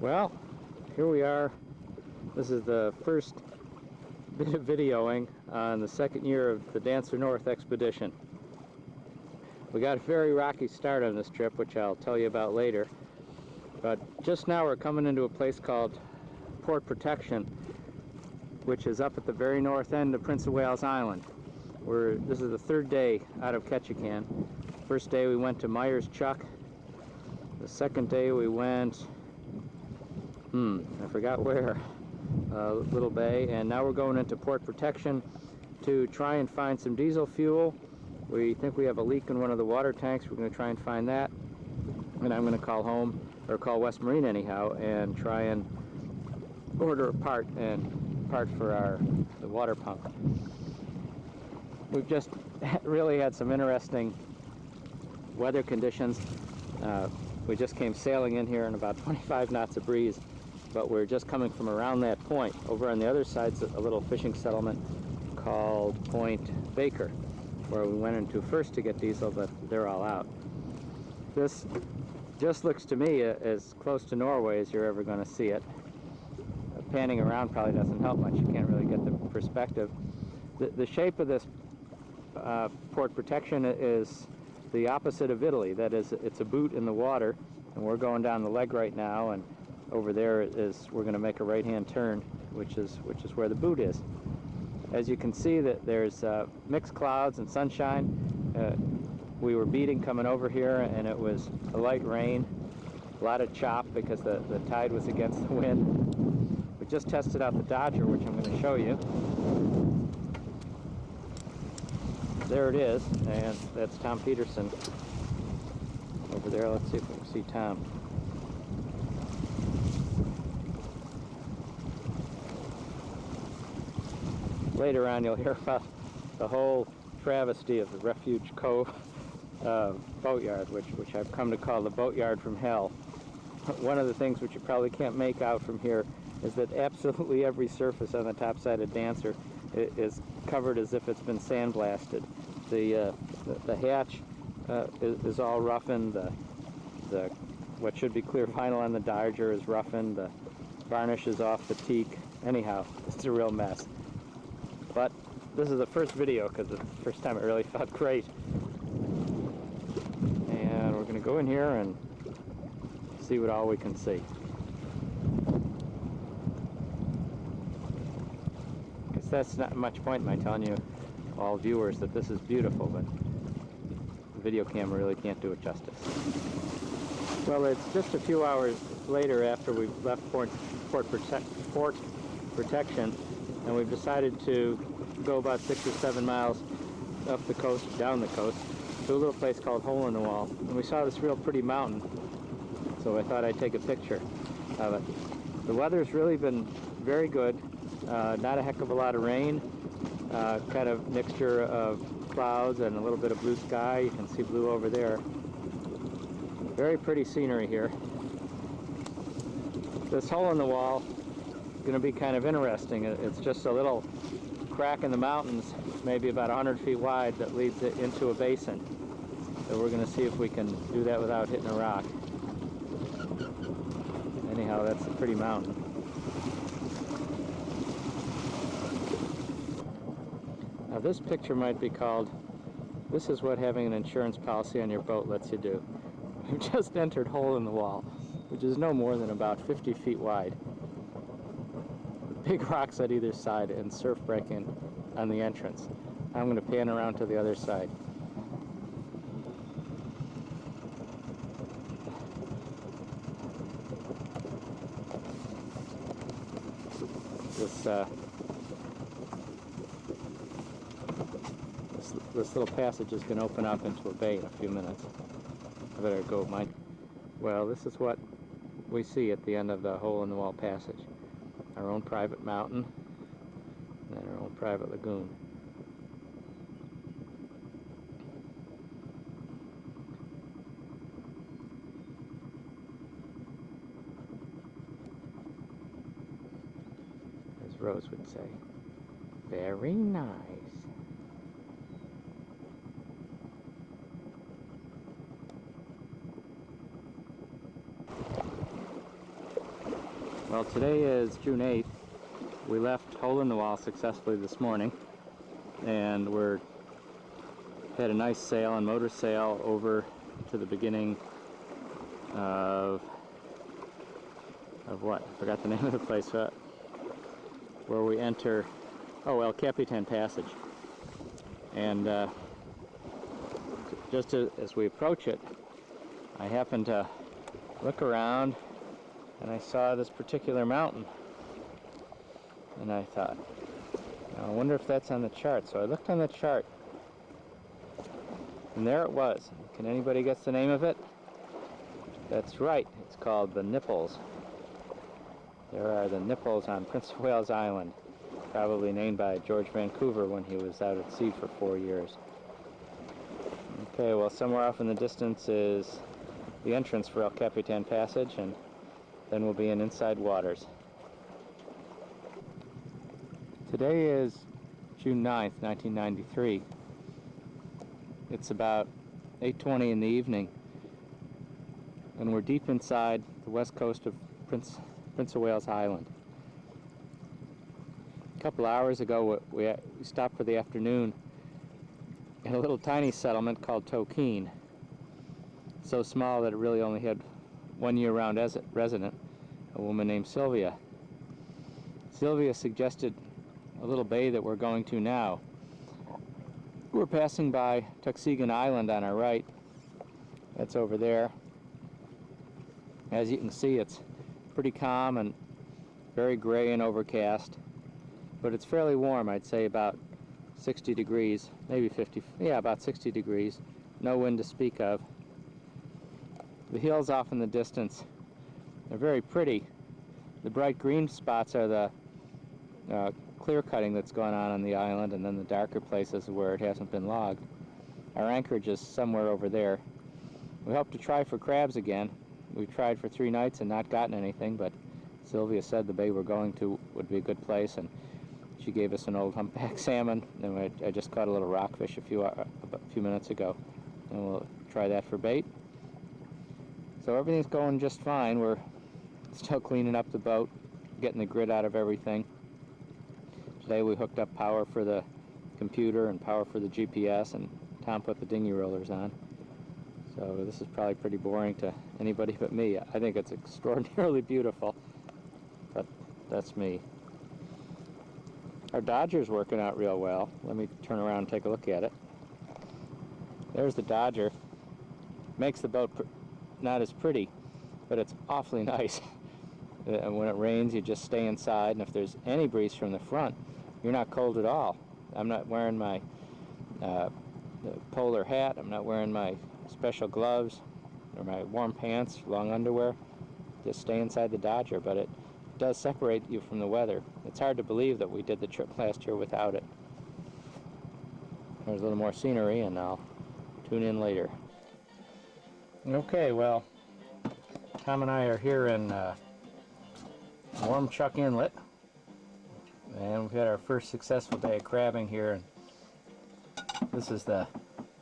Well, here we are. This is the first bit of videoing on the second year of the Dancer North expedition. We got a very rocky start on this trip, which I'll tell you about later. But just now we're coming into a place called Port Protection, which is up at the very north end of Prince of Wales Island. This is the third day out of Ketchikan. First day we went to Myers Chuck. The second day we went, I forgot where, Little Bay, and now we're going into Port Protection to try and find some diesel fuel. We think we have a leak in one of the water tanks. We're going to try and find that, and I'm going to call home, or call West Marine anyhow, and try and order a part for the water pump. We've just really had some interesting weather conditions. We just came sailing in here in about 25 knots of breeze, but we're just coming from around that point. Over on the other side's a little fishing settlement called Point Baker, where we went into first to get diesel, but they're all out. This just looks to me as close to Norway as you're ever going to see it. Panning around probably doesn't help much. You can't really get the perspective. The shape of this Port Protection is the opposite of Italy. That is, it's a boot in the water, and we're going down the leg right now, and over there we're going to make a right-hand turn, which is where the boot is. As you can see, that there's mixed clouds and sunshine. We were beating coming over here, and it was a light rain, a lot of chop because the tide was against the wind. We just tested out the Dodger, which I'm going to show you. There it is, and that's Tom Peterson over there. Let's see if we can see Tom. Later on you'll hear about the whole travesty of the Refuge Cove boatyard, which I've come to call the boatyard from hell. One of the things which you probably can't make out from here is that absolutely every surface on the top side of Dancer is covered as if it's been sandblasted. The hatch is all roughened. What should be clear vinyl on the Dodger is roughened. The varnish is off the teak. Anyhow, it's a real mess. But this is the first video because it's the first time it really felt great. And we're going to go in here and see what all we can see. Because that's not much point in my telling you, all viewers, that this is beautiful, but the video camera really can't do it justice. Well, it's just a few hours later after we've left Port Protection, and we've decided to go about 6 or 7 miles up the coast, down the coast, to a little place called Hole in the Wall. And we saw this real pretty mountain, so I thought I'd take a picture of it. The weather's really been very good. Not a heck of a lot of rain. Kind of mixture of clouds and a little bit of blue sky. You can see blue over there. Very pretty scenery here. This hole in the wall is going to be kind of interesting. It's just a little crack in the mountains, maybe about 100 feet wide, that leads it into a basin. So we're going to see if we can do that without hitting a rock. Anyhow, that's a pretty mountain. Now this picture might be called, "This is what having an insurance policy on your boat lets you do." We've just entered Hole in the Wall, which is no more than about 50 feet wide. Big rocks on either side and surf breaking on the entrance. I'm going to pan around to the other side. This little passage is going to open up into a bay in a few minutes. I better go mine. Well, this is what we see at the end of the Hole in the Wall passage. Our own private mountain and our own private lagoon. As Rose would say, very nice. Well, today is June 8th. We left Hole in the Wall successfully this morning, and had a nice sail and motor sail over to the beginning of what? I forgot the name of the place. Where we enter, El Capitan Passage. And just as we approach it, I happened to look around and I saw this particular mountain. And I thought, I wonder if that's on the chart. So I looked on the chart, and there it was. Can anybody guess the name of it? That's right, it's called the Nipples. There are the Nipples on Prince of Wales Island, probably named by George Vancouver when he was out at sea for 4 years. Okay, well, somewhere off in the distance is the entrance for El Capitan Passage, and then we'll be in inside waters. Today is June 9th, 1993. It's about 8:20 in the evening, and we're deep inside the west coast of Prince of Wales Island. A couple hours ago, we stopped for the afternoon in a little tiny settlement called Tokeen. So small that it really only had one year-round resident, a woman named Sylvia. Sylvia suggested a little bay that we're going to now. We're passing by Tucksegan Island on our right. That's over there. As you can see, it's pretty calm and very gray and overcast, but it's fairly warm. I'd say about 60 degrees, maybe 50, yeah, about 60 degrees. No wind to speak of. The hills off in the distance, they're very pretty. The bright green spots are the clear cutting that's going on the island, and then the darker places where it hasn't been logged. Our anchorage is somewhere over there. We hope to try for crabs again. We've tried for 3 nights and not gotten anything, but Sylvia said the bay we're going to would be a good place, and she gave us an old humpback salmon, and I just caught a little rockfish a few minutes ago, and we'll try that for bait. So everything's going just fine. We're still cleaning up the boat, getting the grit out of everything. Today we hooked up power for the computer and power for the GPS, and Tom put the dinghy rollers on. So this is probably pretty boring to anybody but me. I think it's extraordinarily beautiful, but that's me. Our Dodger's working out real well. Let me turn around and take a look at it. There's the Dodger. Makes the boat not as pretty, but it's awfully nice. When it rains, you just stay inside, and if there's any breeze from the front, you're not cold at all. I'm not wearing my polar hat. I'm not wearing my special gloves or my warm pants, long underwear. Just stay inside the Dodger, but it does separate you from the weather. It's hard to believe that we did the trip last year without it. There's a little more scenery, and I'll tune in later. Okay, well, Tom and I are here in Warm Chuck Inlet, and we've had our first successful day of crabbing here, and this is the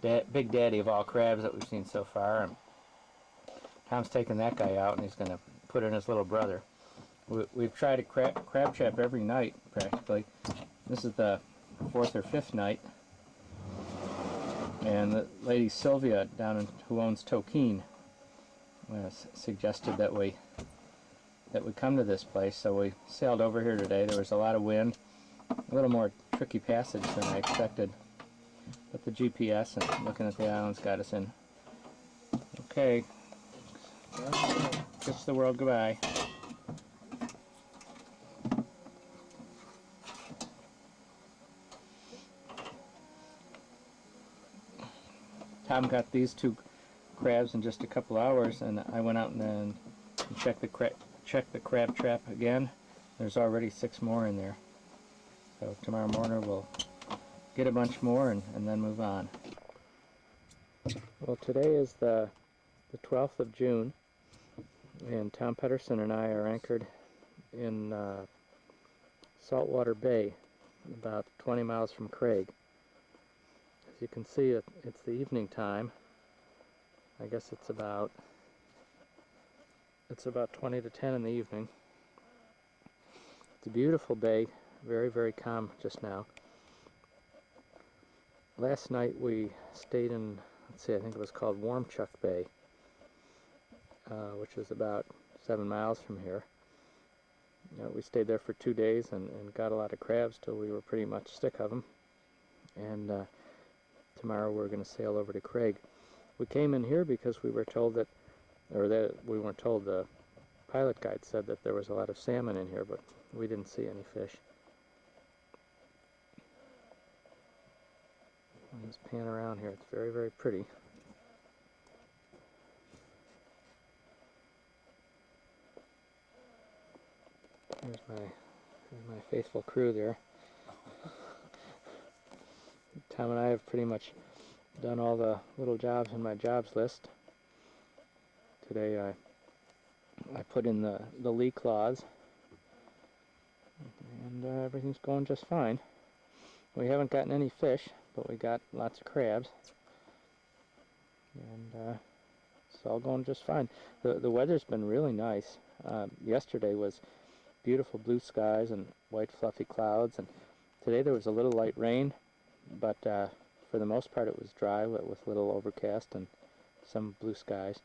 big daddy of all crabs that we've seen so far. And Tom's taking that guy out, and he's going to put in his little brother. We've tried a crab trap every night practically. This is the 4th or 5th night, and the lady Sylvia who owns Tokeen suggested that we come to this place, so we sailed over here today. There was a lot of wind, a little more tricky passage than I expected, but the GPS and looking at the islands got us in. Okay, kiss the world goodbye. Tom got these 2 crabs in just a couple hours, and I went out and checked the crab trap again. There's already 6 more in there. So tomorrow morning we'll get a bunch more and then move on. Well, today is the 12th of June, and Tom Pedersen and I are anchored in Saltwater Bay, about 20 miles from Craig. As you can see, it's the evening time. I guess it's about 20 to 10 in the evening. It's a beautiful bay, very, very calm just now. Last night we stayed in, let's see, I think it was called Warmchuck Bay, which is about 7 miles from here. We stayed there for 2 days and got a lot of crabs till we were pretty much sick of them. And tomorrow we're going to sail over to Craig. We came in here because we were told that, or that we weren't told, the pilot guide said that there was a lot of salmon in here, but we didn't see any fish. I'll just pan around here. It's very, very pretty. There's my faithful crew there. Tom and I have pretty much done all the little jobs in my jobs list. Today I put in the lee claws, and everything's going just fine. We haven't gotten any fish, but we got lots of crabs, and it's all going just fine. The weather's been really nice. Yesterday was beautiful blue skies and white fluffy clouds, and today there was a little light rain, but for the most part it was dry with little overcast and some blue skies.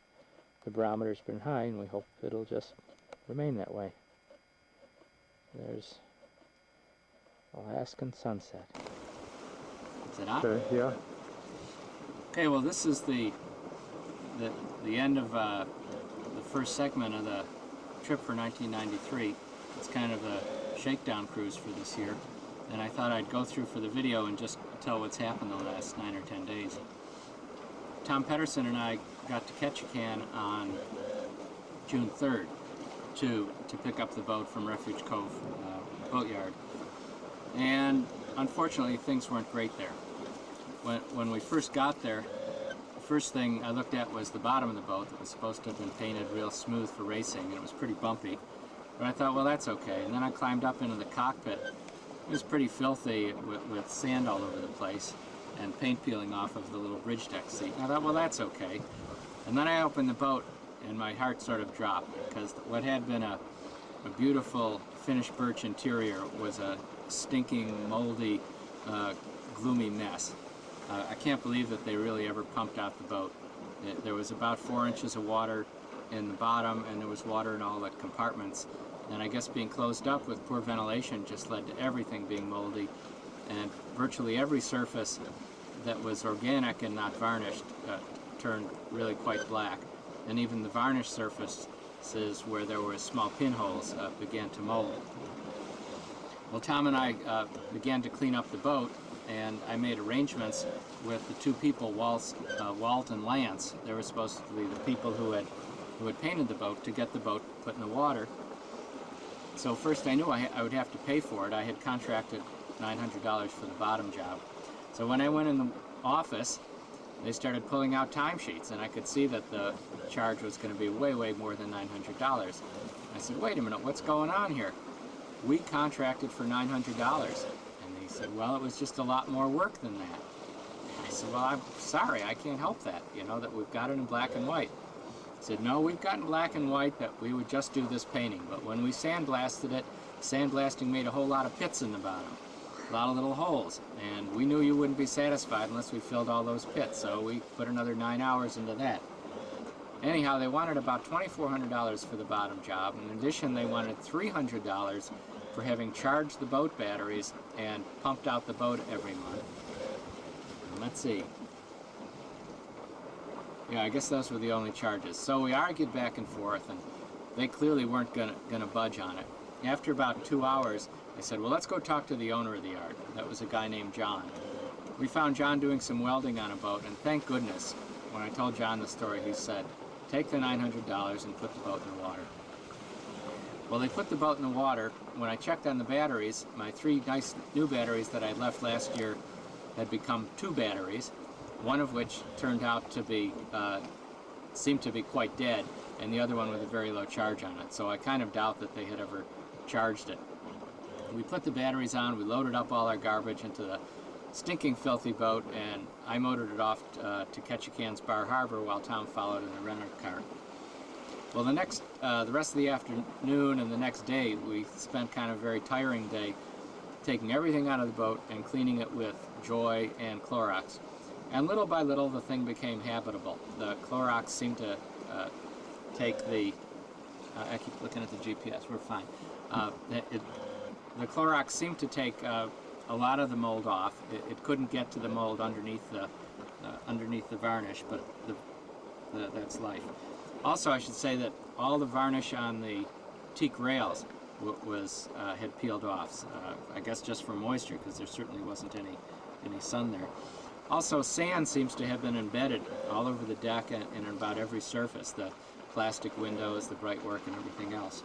The barometer's been high, and we hope it'll just remain that way. There's Alaskan sunset. Is it on? Okay, yeah. Okay, well this is the end of the first segment of the trip for 1993. It's kind of a shakedown cruise for this year, and I thought I'd go through for the video and just tell what's happened the last 9 or 10 days. Tom Pedersen and I got to Ketchikan on June 3rd to pick up the boat from Refuge Cove boatyard, and unfortunately things weren't great there. When we first got there, the first thing I looked at was the bottom of the boat that was supposed to have been painted real smooth for racing, and it was pretty bumpy. But I thought, well, that's okay. And then I climbed up into the cockpit. It was pretty filthy with sand all over the place and paint peeling off of the little bridge deck seat. And I thought, well, that's okay. And then I opened the boat, and my heart sort of dropped, because what had been a beautiful finished birch interior was a stinking, moldy, gloomy mess. I can't believe that they really ever pumped out the boat. There was about 4 inches of water in the bottom, and there was water in all the compartments. And I guess being closed up with poor ventilation just led to everything being moldy, and virtually every surface that was organic and not varnished turned really quite black. And even the varnished surfaces where there were small pinholes began to mold. Well, Tom and I began to clean up the boat, and I made arrangements with the two people, Walt and Lance. They were supposed to be the people who had painted the boat, to get the boat put in the water. So first I knew I would have to pay for it. I had contracted $900 for the bottom job. So when I went in the office, they started pulling out timesheets, and I could see that the charge was going to be way, way more than $900. I said, wait a minute, what's going on here? We contracted for $900. And they said, well, it was just a lot more work than that. I said, well, I'm sorry, I can't help that, that we've got it in black and white. I said, no, we've got in black and white that we would just do this painting, but when we sandblasted it, sandblasting made a whole lot of pits in the bottom, a lot of little holes, and we knew you wouldn't be satisfied unless we filled all those pits, so we put another 9 hours into that. Anyhow, they wanted about $2,400 for the bottom job. In addition, they wanted $300 for having charged the boat batteries and pumped out the boat every month. And let's see. Yeah, I guess those were the only charges. So we argued back and forth, and they clearly weren't gonna budge on it. After about 2 hours, I said, well, let's go talk to the owner of the yard. That was a guy named John. We found John doing some welding on a boat, and thank goodness, when I told John the story, he said, take the $900 and put the boat in the water. Well, they put the boat in the water. When I checked on the batteries, my 3 nice new batteries that I left last year had become 2 batteries, one of which turned out to be, seemed to be quite dead, and the other one with a very low charge on it. So I kind of doubt that they had ever charged it. We put the batteries on, we loaded up all our garbage into the stinking filthy boat, and I motored it off to Ketchikan's Bar Harbor while Tom followed in the rental car. Well, the rest of the afternoon and the next day, we spent kind of a very tiring day taking everything out of the boat and cleaning it with Joy and Clorox. And little by little, the thing became habitable. The Clorox seemed to take the... I keep looking at the GPS, we're fine. The Clorox seemed to take a lot of the mold off. It couldn't get to the mold underneath the varnish, but that's life. Also, I should say that all the varnish on the teak rails had peeled off. I guess just from moisture, because there certainly wasn't any sun there. Also, sand seems to have been embedded all over the deck and in about every surface, the plastic windows, the brightwork, and everything else.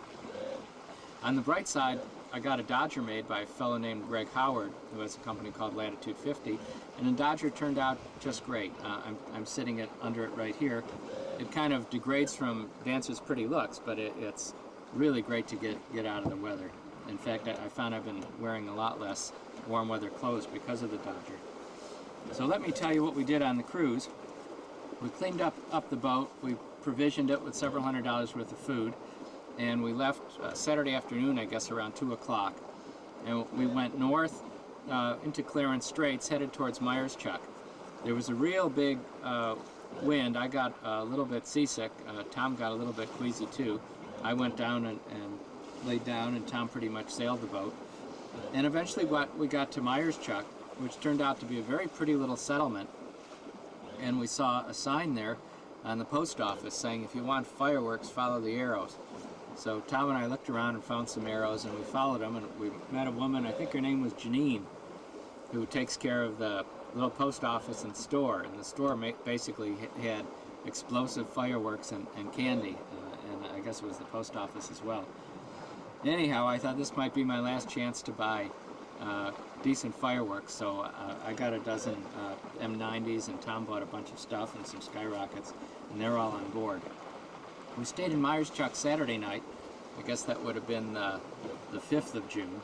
On the bright side, I got a Dodger made by a fellow named Greg Howard, who has a company called Latitude 50, and the Dodger turned out just great. I'm sitting under it right here. It kind of degrades from Dancer's pretty looks, but it's really great to get out of the weather. In fact, I found I've been wearing a lot less warm weather clothes because of the Dodger. So let me tell you what we did on the cruise. We cleaned up the boat, we provisioned it with several $100s worth of food, and we left Saturday afternoon, I guess around 2 o'clock. And we went north into Clarence Straits, headed towards Myerschuck. There was a real big wind. I got a little bit seasick. Tom got a little bit queasy too. I went down and laid down, and Tom pretty much sailed the boat. And eventually we got to Myerschuck, which turned out to be a very pretty little settlement. And we saw a sign there on the post office saying, if you want fireworks, follow the arrows. So Tom and I looked around and found some arrows, and we followed them, and we met a woman, I think her name was Janine, who takes care of the little post office and store. And the store basically had explosive fireworks and candy, and I guess it was the post office as well. Anyhow, I thought this might be my last chance to buy decent fireworks, so I got a dozen M90s, and Tom bought a bunch of stuff and some skyrockets, and they're all on board. We stayed in Myerschuck Saturday night. I guess that would have been the 5th of June.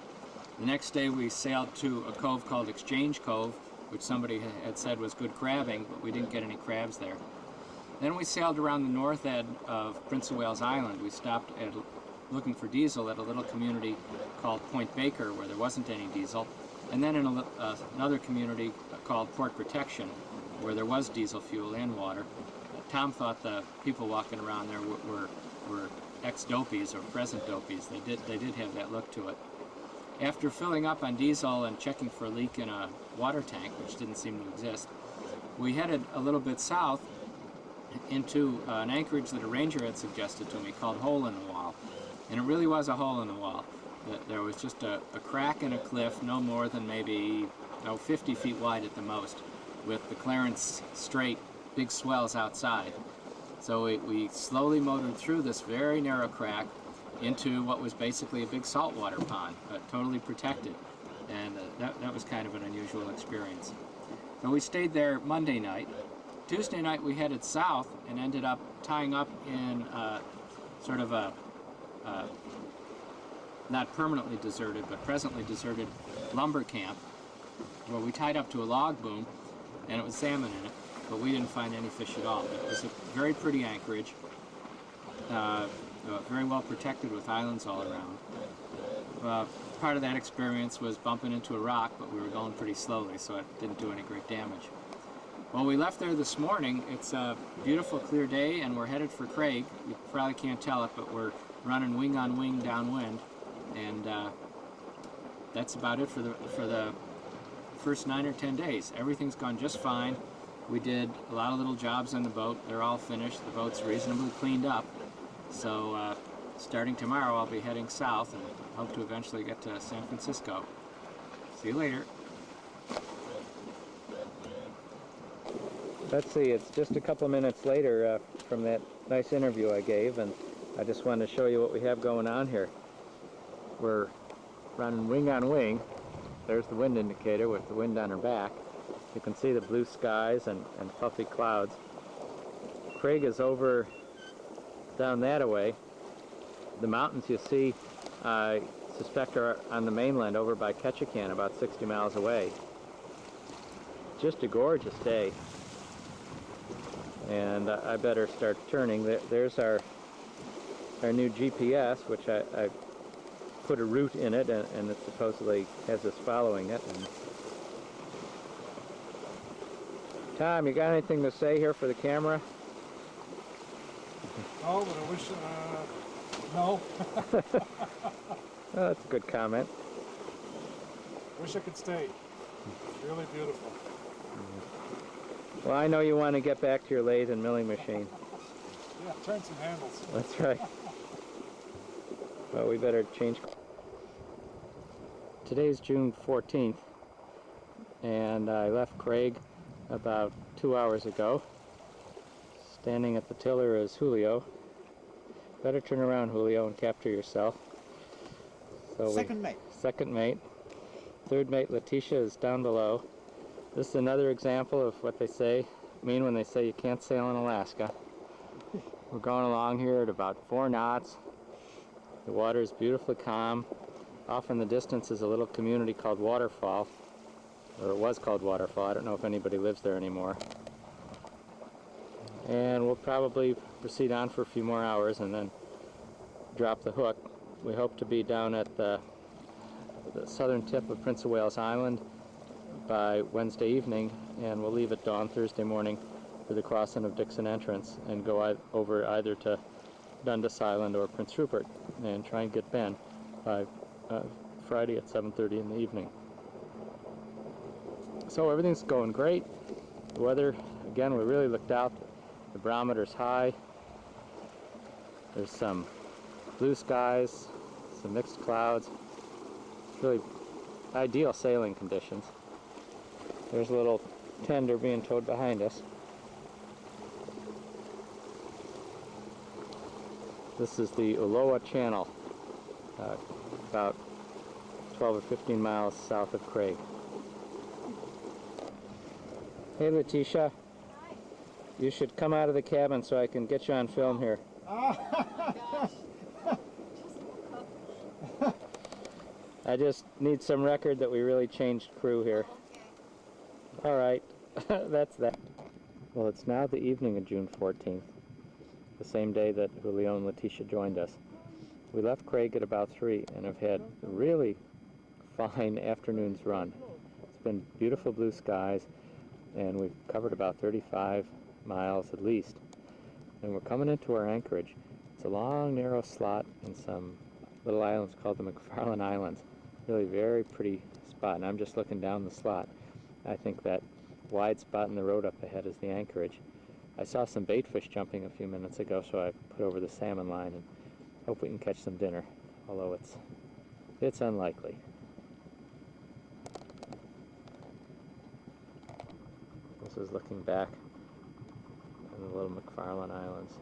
The next day we sailed to a cove called Exchange Cove, which somebody had said was good crabbing, but we didn't get any crabs there. Then we sailed around the north end of Prince of Wales Island. We stopped looking for diesel at a little community called Point Baker, where there wasn't any diesel, and then in another community called Port Protection, where there was diesel fuel and water. Tom thought the people walking around there were ex-dopies or present dopies. They did have that look to it. After filling up on diesel and checking for a leak in a water tank, which didn't seem to exist, we headed a little bit south into an anchorage that a ranger had suggested to me called Hole in the Wall. And it really was a hole in the wall. There was just a crack in a cliff, no more than maybe 50 feet wide at the most, with the Clarence Strait big swells outside. So we slowly motored through this very narrow crack into what was basically a big saltwater pond, totally protected. And that was kind of an unusual experience. So we stayed there Monday night. Tuesday night we headed south and ended up tying up in sort of a not permanently deserted, but presently deserted lumber camp, where we tied up to a log boom, and it was salmon in it, but we didn't find any fish at all. But it was a very pretty anchorage, very well protected with islands all around. Part of that experience was bumping into a rock, but we were going pretty slowly, so it didn't do any great damage. Well, we left there this morning. It's a beautiful, clear day, and we're headed for Craig. You probably can't tell it, but we're running wing on wing downwind, and that's about it for the first 9 or 10 days. Everything's gone just fine. We did a lot of little jobs on the boat. They're all finished. The boat's reasonably cleaned up. So starting tomorrow, I'll be heading south and hope to eventually get to San Francisco. See you later. Let's see, it's just a couple minutes later from that nice interview I gave, and I just wanted to show you what we have going on here. We're running wing on wing. There's the wind indicator with the wind on her back. You can see the blue skies and puffy clouds. Craig is over down that way. The mountains you see, I suspect, are on the mainland over by Ketchikan, about 60 miles away. Just a gorgeous day. And I better start turning. There's our our new GPS, which I put a route in it, and it supposedly has us following it. And Tom, you got anything to say here for the camera? No, but I wish, no. Oh, that's a good comment. Wish I could stay. It's really beautiful. Well, I know you want to get back to your lathe and milling machine. Yeah, turn some handles. That's right. Well, we better change. Today's June 14th, and I left Craig about 2 hours ago. Standing at the tiller is Julio. Better turn around, Julio, and capture yourself. So Second mate. Second mate. Third mate, Letitia, is down below. This is another example of what they mean when they say you can't sail in Alaska. We're going along here at about 4 knots. The water is beautifully calm. Off in the distance is a little community called Waterfall, or it was called Waterfall. I don't know if anybody lives there anymore. And we'll probably proceed on for a few more hours and then drop the hook. We hope to be down at the southern tip of Prince of Wales Island by Wednesday evening, and we'll leave at dawn Thursday morning for the crossing of Dixon Entrance and go over either to Dundas Island or Prince Rupert and try and get Ben by Friday at 7:30 in the evening. So everything's going great. The weather, again, we really looked out. The barometer's high. There's some blue skies, some mixed clouds. It's really ideal sailing conditions. There's a little tender being towed behind us. This is the Ulloa Channel, about 12 or 15 miles south of Craig. Hey, Letitia. Hi. You should come out of the cabin so I can get you on film here. Gosh. I just need some record that we really changed crew here. Okay. All right, that's that. Well, it's now the evening of June 14th, the same day that Julio and Letitia joined us. We left Craig at about 3 and have had a really fine afternoon's run. It's been beautiful blue skies, and we've covered about 35 miles at least. And we're coming into our anchorage. It's a long, narrow slot in some little islands called the McFarland Islands. Really very pretty spot, and I'm just looking down the slot. I think that wide spot in the road up ahead is the anchorage. I saw some bait fish jumping a few minutes ago, so I put over the salmon line and hope we can catch some dinner, although it's unlikely. This is looking back on the little McFarland Islands,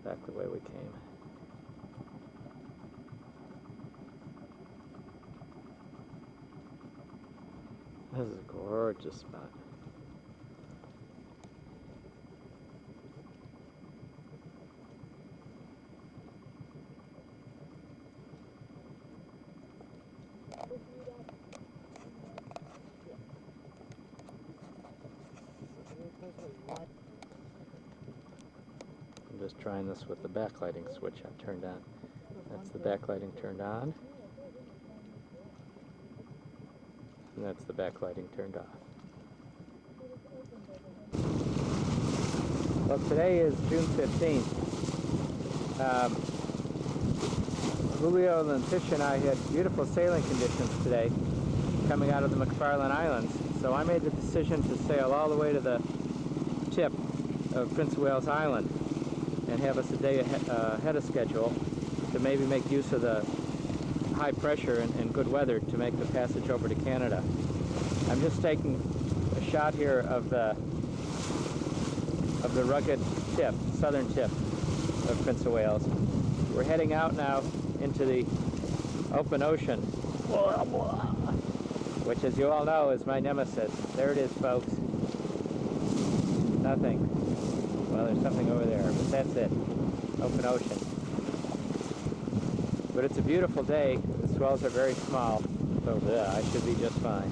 back the way we came. This is a gorgeous spot. I'm just trying this with the backlighting switch I turned on. That's the backlighting turned on. And that's the backlighting turned off. Well, today is June 15th. Julio and Letitia and I had beautiful sailing conditions today coming out of the McFarland Islands. So I made the decision to sail all the way to the tip of Prince of Wales Island and have us a day ahead of schedule to maybe make use of the high pressure and good weather to make the passage over to Canada. I'm just taking a shot here of the rugged tip, southern tip of Prince of Wales. We're heading out now into the open ocean, which, as you all know, is my nemesis. There it is, folks. Nothing. Well, there's something over there, but that's it. Open ocean. But it's a beautiful day. The swells are very small, so I should be just fine.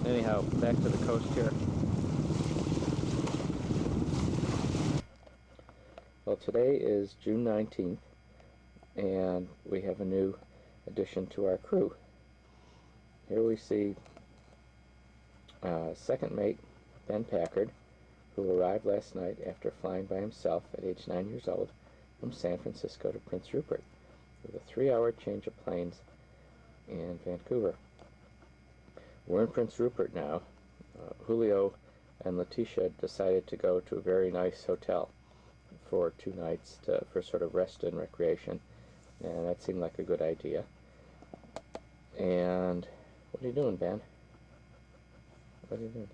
Anyhow, back to the coast here. Well, today is June 19th, and we have a new addition to our crew. Here we see second mate Ben Packard, who arrived last night after flying by himself at age 9 years old from San Francisco to Prince Rupert with a 3-hour change of planes in Vancouver. We're in Prince Rupert now. Julio and Letitia decided to go to a very nice hotel for 2 nights for sort of rest and recreation, and that seemed like a good idea. And what are you doing, Ben? What are you doing?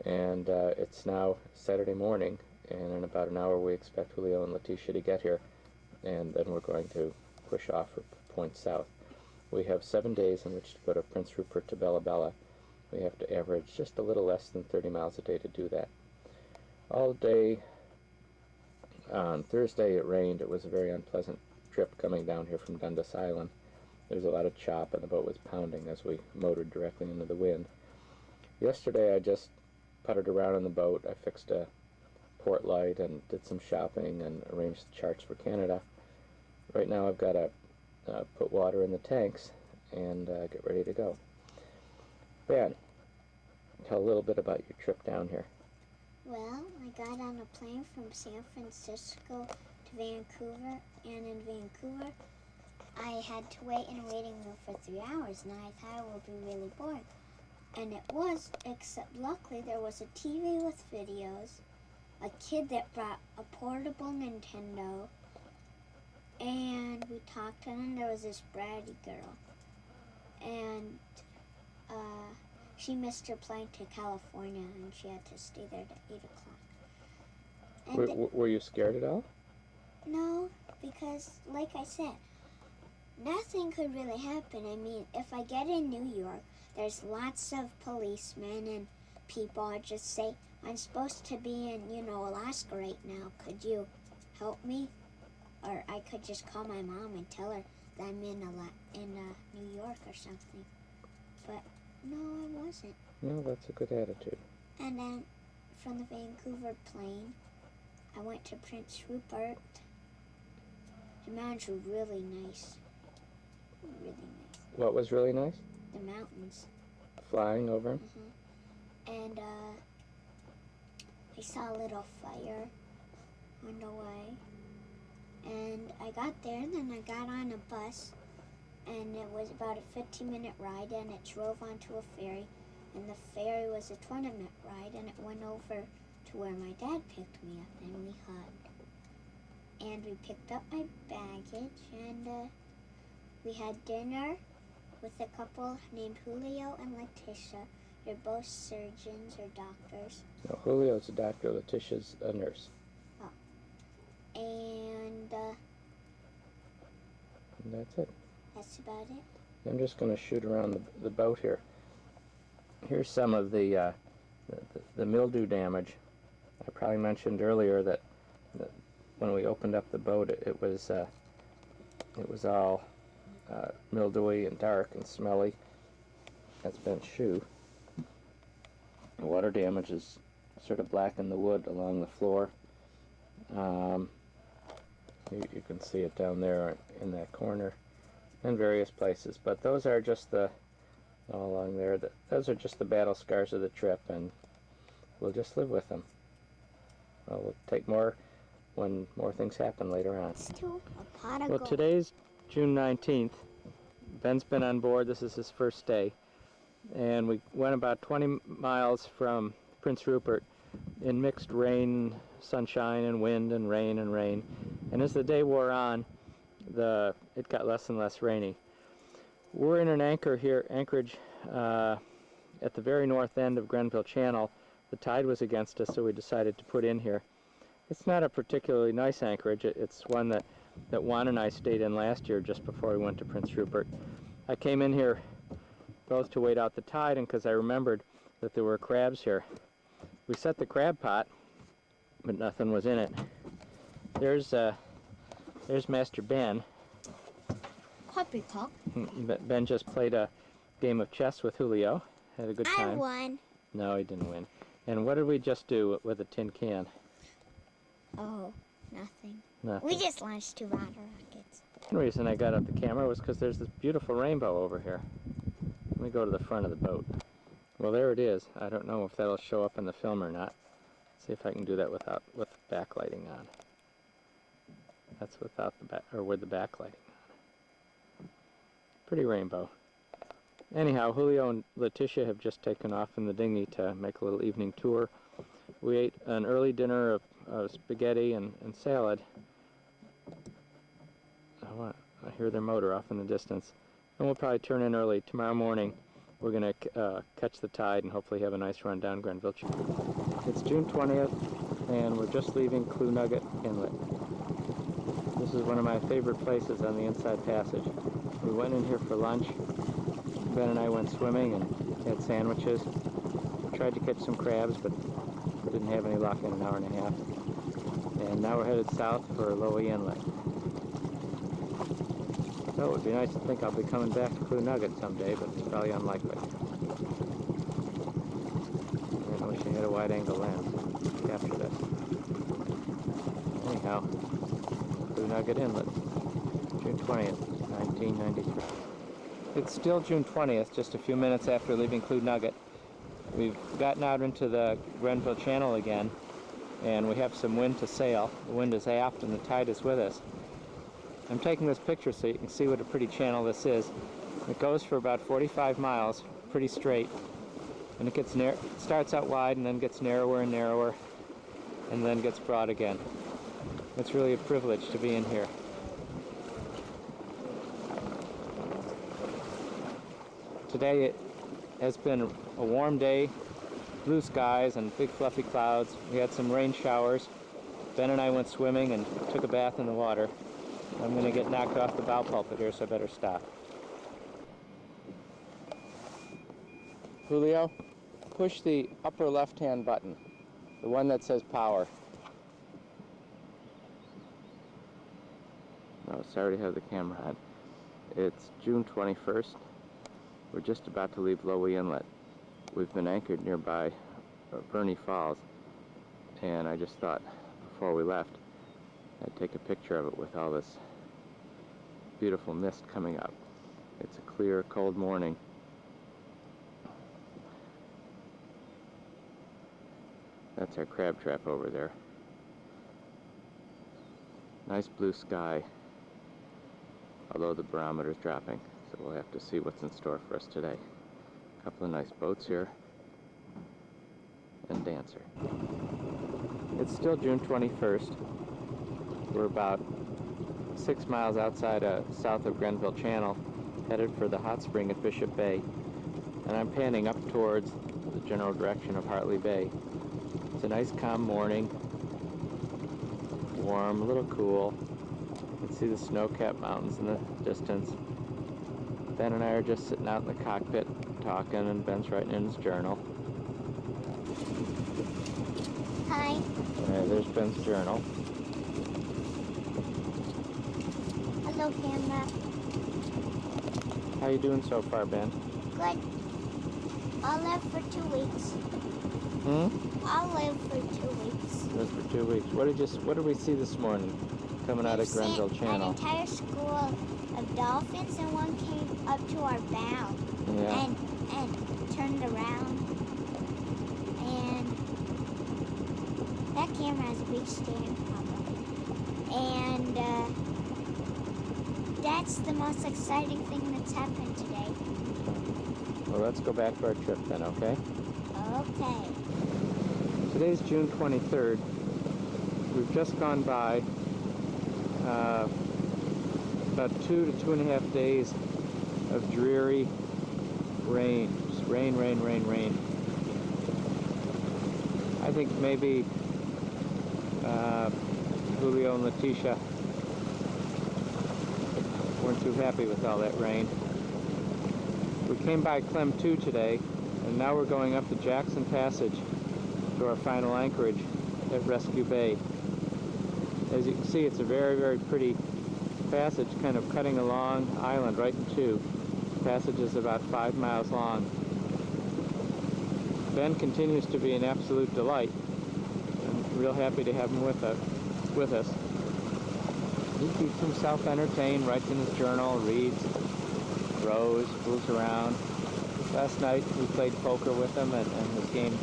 And it's now Saturday morning, and in about an hour we expect Julio and Letitia to get here, and then we're going to push off for Point South. We have 7 days in which to go to Prince Rupert to Bella Bella. We have to average just a little less than 30 miles a day to do that. All day on Thursday it rained. It was a very unpleasant trip coming down here from Dundas Island. There was a lot of chop and the boat was pounding as we motored directly into the wind. Yesterday I just puttered around in the boat. I fixed a port light and did some shopping and arranged the charts for Canada. Right now I've got to put water in the tanks and get ready to go. Ben, tell a little bit about your trip down here. Well, I got on a plane from San Francisco to Vancouver, and in Vancouver I had to wait in a waiting room for 3 hours, and I thought it would be really boring. And it was, except luckily there was a TV with videos, a kid that brought a portable Nintendo, and we talked to them. There was this bratty girl, and she missed her plane to California, and she had to stay there to 8 o'clock. And Were you scared at all? no, because like I said, nothing could really happen. I mean, if I get in New York, there's lots of policemen and people. I'd just say, I'm supposed to be in, Alaska right now. Could you help me? Or I could just call my mom and tell her that I'm in New York or something. But no, I wasn't. No, that's a good attitude. And then from the Vancouver plane, I went to Prince Rupert. The mountains were really nice. Really nice. What was really nice? The mountains. Flying over them? And I saw a little fire on the way. And I got there, and then I got on a bus, and it was about a 15-minute ride, and it drove onto a ferry, and the ferry was a 20-minute ride, and it went over to where my dad picked me up, and we hugged. And we picked up my baggage, and we had dinner with a couple named Julio and Letitia. They're both surgeons or doctors. No, Julio's a doctor, Letitia's a nurse. And that's it. that's about it. I'm just going to shoot around the boat here. Here's some of the mildew damage. I probably mentioned earlier that when we opened up the boat, it was all mildewy and dark and smelly. That's Ben's shoe. The water damage is sort of blackened the wood along the floor. You can see it down there in that corner and various places, but those are just all along there. Those are just the battle scars of the trip, and we'll just live with them. We'll take more when more things happen later on. It's still a pot of Well, gold. today's June 19th. Ben's been on board. This is his first day, and we went about 20 miles from Prince Rupert in mixed rain, sunshine, and wind, and rain and rain. And as the day wore on, it got less and less rainy. We're in an anchorage at the very north end of Grenville Channel. The tide was against us, so we decided to put in here. It's not a particularly nice anchorage. It's one that Juan and I stayed in last year just before we went to Prince Rupert. I came in here both to wait out the tide and because I remembered that there were crabs here. We set the crab pot, but nothing was in it. There's Master Ben. Puppy pup. Ben just played a game of chess with Julio. Had a good time. I won. No, he didn't win. And what did we just do with a tin can? Oh, Nothing. Nothing. We just launched 2 water rockets. The reason I got out the camera was because there's this beautiful rainbow over here. Let me go to the front of the boat. Well, there it is. I don't know if that'll show up in the film or not. See if I can do that with backlighting on. That's without the with the backlighting on. Pretty rainbow. Anyhow, Julio and Letitia have just taken off in the dinghy to make a little evening tour. We ate an early dinner of spaghetti and salad. I hear their motor off in the distance. And we'll probably turn in early tomorrow morning. We're going to catch the tide and hopefully have a nice run down Grenville Channel. It's June 20th, and we're just leaving Clue Nugget Inlet. This is one of my favorite places on the Inside Passage. We went in here for lunch. Ben and I went swimming and had sandwiches. Tried to catch some crabs, but didn't have any luck in an hour and a half. And now we're headed south for Lowe Inlet. So it would be nice to think I'll be coming back to Clue Nugget someday, but it's probably unlikely. And I wish I had a wide-angle lens to capture this. Anyhow, Clue Nugget Inlet, June 20th, 1993. It's still June 20th, just a few minutes after leaving Clue Nugget. We've gotten out into the Grenville Channel again, and we have some wind to sail. The wind is aft and the tide is with us. I'm taking this picture so you can see what a pretty channel this is. It goes for about 45 miles, pretty straight, and it starts out wide and then gets narrower and narrower, and then gets broad again. It's really a privilege to be in here. Today it has been a warm day, blue skies and big fluffy clouds. We had some rain showers. Ben and I went swimming and took a bath in the water. I'm going to get knocked off the bow pulpit here, so I better stop. Julio, push the upper left-hand button, the one that says power. Oh, sorry to have the camera on. It's June 21st. We're just about to leave Lowe Inlet. We've been anchored nearby Verney Falls, and I just thought before we left I'd take a picture of it with all this beautiful mist coming up. It's a clear, cold morning. That's our crab trap over there. Nice blue sky, although the barometer's dropping, so we'll have to see what's in store for us today. A couple of nice boats here, and Dancer. It's still June 21st. We're about 6 miles outside south of Grenville Channel, headed for the hot spring at Bishop Bay, and I'm panning up towards the general direction of Hartley Bay. It's a nice calm morning, warm, a little cool. You can see the snow-capped mountains in the distance. Ben and I are just sitting out in the cockpit talking, and Ben's writing in his journal. Hi. There's Ben's journal. Hello, camera. How you doing so far, Ben? Good. I'll live for 2 weeks. I'll live for 2 weeks. Live for 2 weeks. What did we see this morning coming out of Grenville Channel? An entire school of dolphins, and one came up to our bow. Yeah. And turned around. And that camera has a big stand problem. And that's the most exciting thing that's happened today. Well, let's go back to our trip then, okay? Okay. Today's June 23rd. We've just gone by about 2 to 2.5 days of dreary rain. Just rain, rain, rain, rain. I think maybe Julio and Letitia weren't too happy with all that rain. We came by Clem 2 today, and now we're going up the Jackson Passage to our final anchorage at Rescue Bay. As you can see, it's a very, very pretty passage, kind of cutting a long island right in two. The passage is about 5 miles long. Ben continues to be an absolute delight. I'm real happy to have him with us. with us. He keeps himself entertained, writes in his journal, reads, rows, moves around. Last night we played poker with him and this game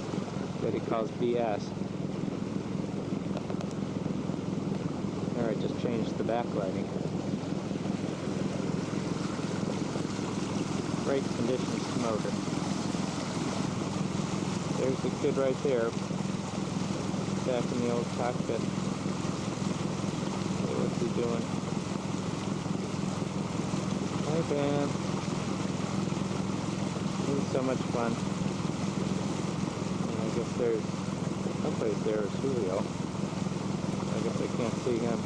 that he calls BS. There, I just changed the backlighting. Great conditions to motor. There's the kid right there, back in the old cockpit. What's he doing? Hi, Ben. This is so much fun. And I guess there's someplace there is Julio. I guess I can't see him.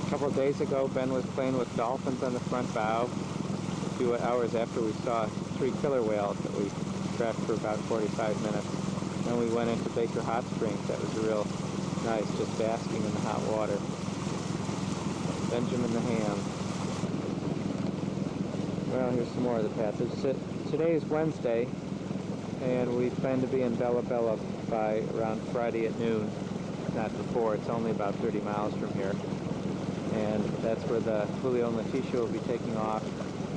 A couple of days ago, Ben was playing with dolphins on the front bow. A few hours after we saw 3 killer whales that we tracked for about 45 minutes. Then we went into Baker Hot Springs. That was real nice, just basking in the hot water. Benjamin the ham. Well, here's some more of the passage. Today is Wednesday, and we plan to be in Bella Bella by around Friday at noon. Not before. It's only about 30 miles from here. And that's where the Julio and Leticia will be taking off,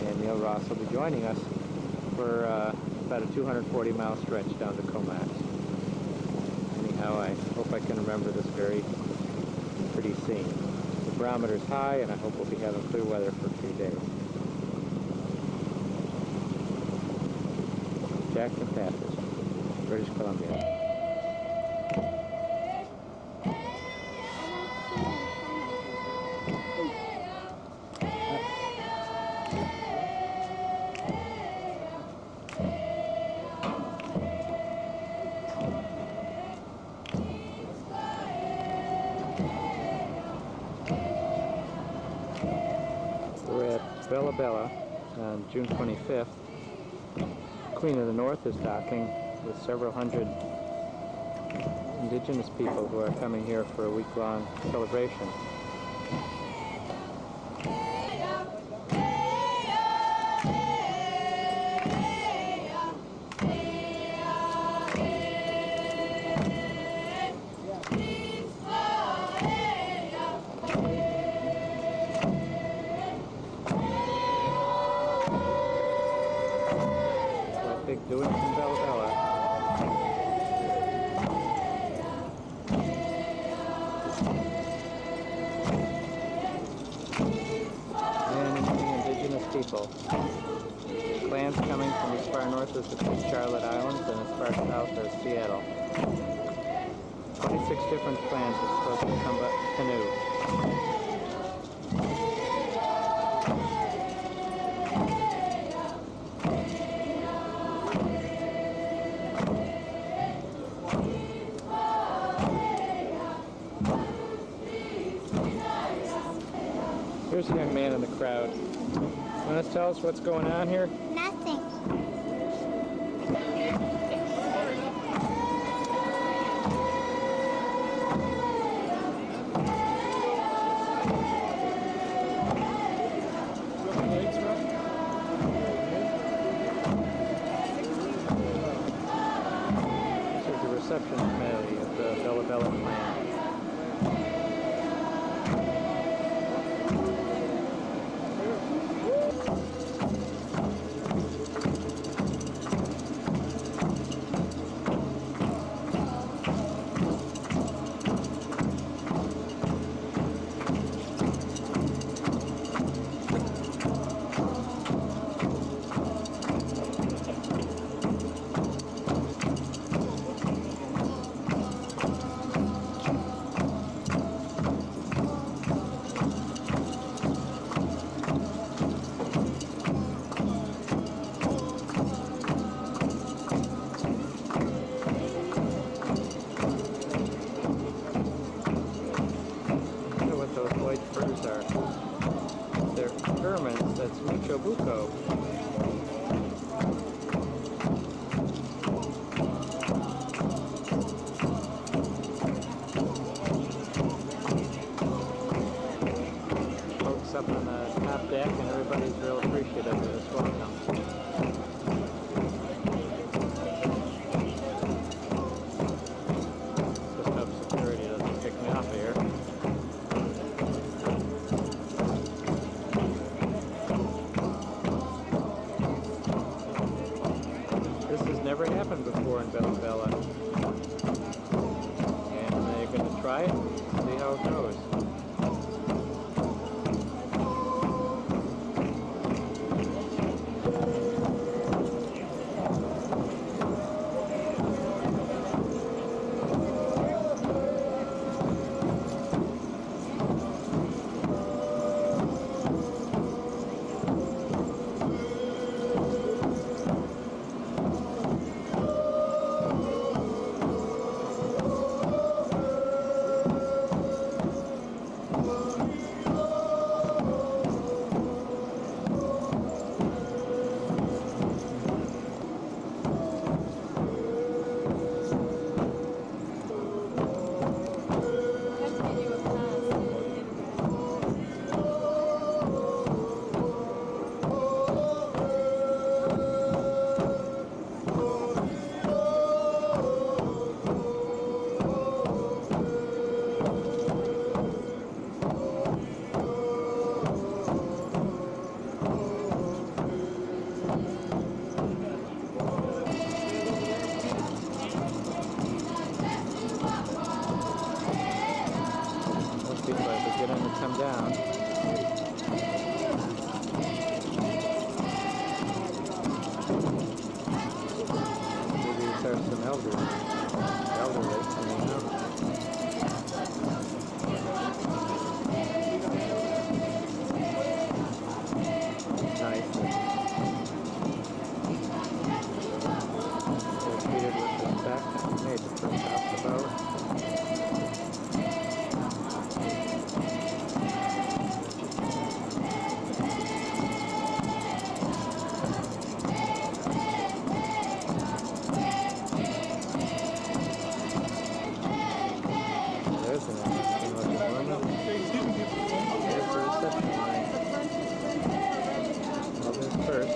and Neil Ross will be joining us for about a 240-mile stretch down to Comax. Anyhow, I hope I can remember this very pretty scene. The barometer's high, and I hope we'll be having clear weather for a few days. Jackson Passage, British Columbia. We're at Bella Bella on June 25th. Queen of the North is docking with several hundred indigenous people who are coming here for a week-long celebration. Doing some Bella Bella. And indigenous people. Clans coming from as far north as the Prince Charlotte Islands and as far south as Seattle. 26 different clans are supposed to come by canoe. Here's a young man in the crowd. Want to tell us what's going on here? Nothing. This is the reception committee of the Bella Bella clan. They're ermines, that's mucho buco. Folks up on the top deck, and everybody's real appreciative of this welcome. how it goes. People are beginning to come down. Maybe these are some elderly coming out. Nice. They're treated with respect. Made to put off the boat. There's an interesting looking woman. Here's the reception line. Well, there's first.